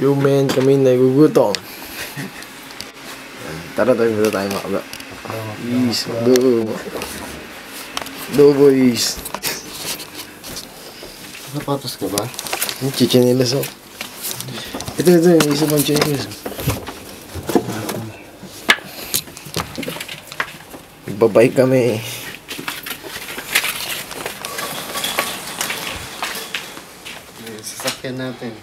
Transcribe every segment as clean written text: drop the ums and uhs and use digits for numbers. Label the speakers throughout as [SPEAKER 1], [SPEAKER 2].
[SPEAKER 1] Yung men, kami nagugutom. Tara tayo, muna tayo makaba. Yes, do boys.
[SPEAKER 2] Sapatos ka ba?
[SPEAKER 1] Yung chichinilas ako. Ito, yung isa pang chichinilas. Nagbabay kami.
[SPEAKER 2] Sasakyan natin.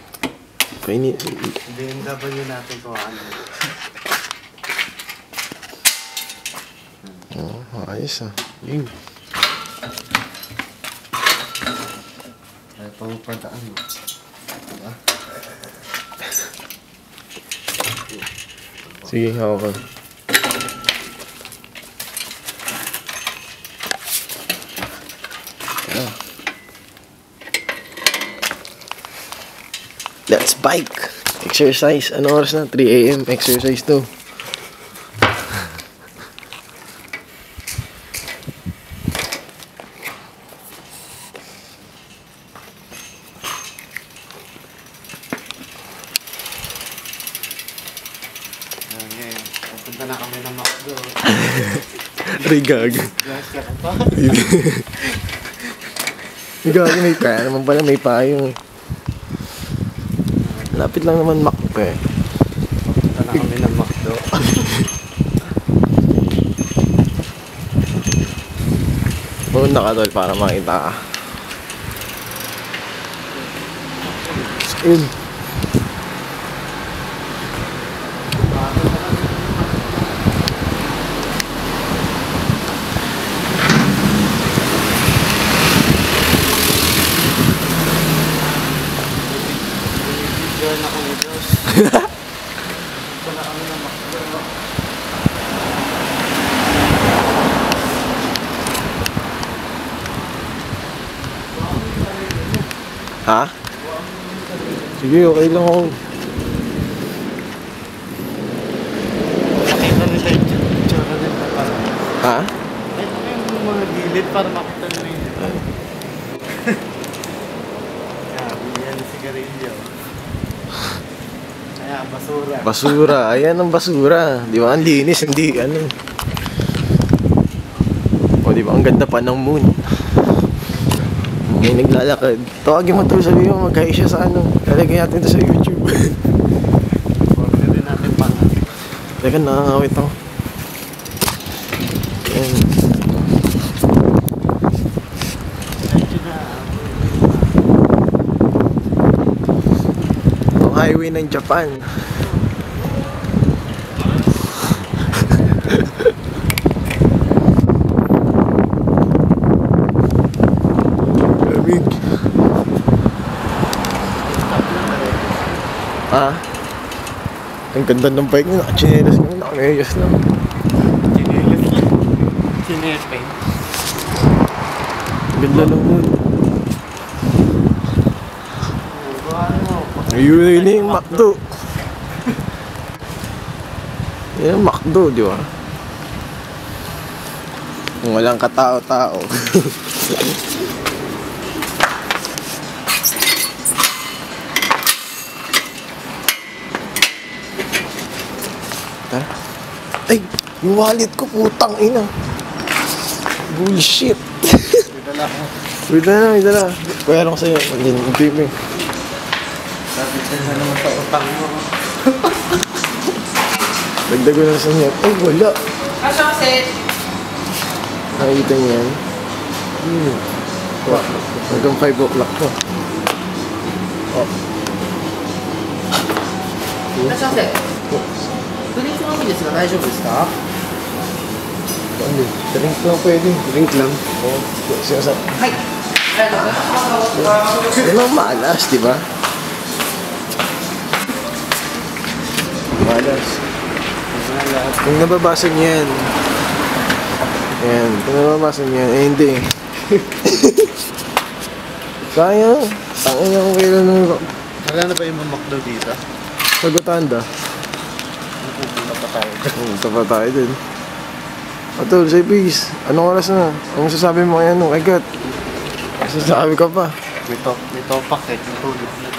[SPEAKER 2] BMW natin kung ano.
[SPEAKER 1] Oh, ayos ah. Yun.
[SPEAKER 2] Ay, pangpadaan mo. Diba?
[SPEAKER 1] Sige, hawak ka. Let's bike! Exercise. Ano oras na? 3 AM. Exercise to.
[SPEAKER 2] Okay. Pupunta na kami ng McDo.
[SPEAKER 1] Rigag. Rigag, may kaya naman pala, may payong. Lapit lang naman McDo eh.
[SPEAKER 2] Pupunta na kami ng McDo.
[SPEAKER 1] Pumunta ka tol para makita ka. Yun.
[SPEAKER 2] Join ako ni Diyos. Pupunta na kami ng McDo.
[SPEAKER 1] Ha? Sige, okay lang ako.
[SPEAKER 2] Makita nila yung tsura nila para.
[SPEAKER 1] Ha?
[SPEAKER 2] Ito yung mga gilid para makita nila yun. Yan, sigarilyo. Kaya, basura.
[SPEAKER 1] Basura. Ayan ang basura. Di ba? Ang linis. Hindi ano. O di ba? Ang ganda pa ng moon. May naglalakad. Tawagin mo to. Sabi mo mag-hi siya sa ano. Lalagay natin to sa YouTube.
[SPEAKER 2] Order din natin pa.
[SPEAKER 1] Teka, nakakawit ako. Ayan. Ang highway ng Japan. Lamig. Ah? Ang ganda ng bike niya. Nakachinelas kami. Nakameyos lang.
[SPEAKER 2] Chinelas lang. Chinelas pa yun.
[SPEAKER 1] Ganda lang nun. Ayun na yung McDo. Yan yung McDo, di ba? Kung walang katao-tao. Tara. Ay! Yung wallet ko, putang ina. Bullshit. Wait na, wait na. Kaya lang sa'yo. Hindi mo.
[SPEAKER 2] Sabi ka na naman sa utang mo.
[SPEAKER 1] Dagdago na sa niya. Ay, wala.
[SPEAKER 3] Kasha kasi.
[SPEAKER 1] Nakikita niya yan. Hanggang 5 o'clock to. Oh.
[SPEAKER 3] いらっしゃいませ。ドリンクのみですが大丈夫ですか？
[SPEAKER 1] Ano? Drink lang pwede. Drink lang. Oo. Siya sa...
[SPEAKER 3] はい。ありがとうございます。
[SPEAKER 1] Ano malas, di ba? Malas. Kung nababasa niya yan. Ayan. Kung nababasa niya yan. Eh, hindi. Sayang. Tangin niya kung kailan nung...
[SPEAKER 2] Wala na ba yung McDo dito?
[SPEAKER 1] Pagbatanda.
[SPEAKER 2] Pupunta pa tayo.
[SPEAKER 1] Punta pa tayo dun. Atol, say please. Anong oras na? Anong sasabi mo kaya nung agad? Sasabi ka pa.
[SPEAKER 2] May topak eh. Yung tulog na.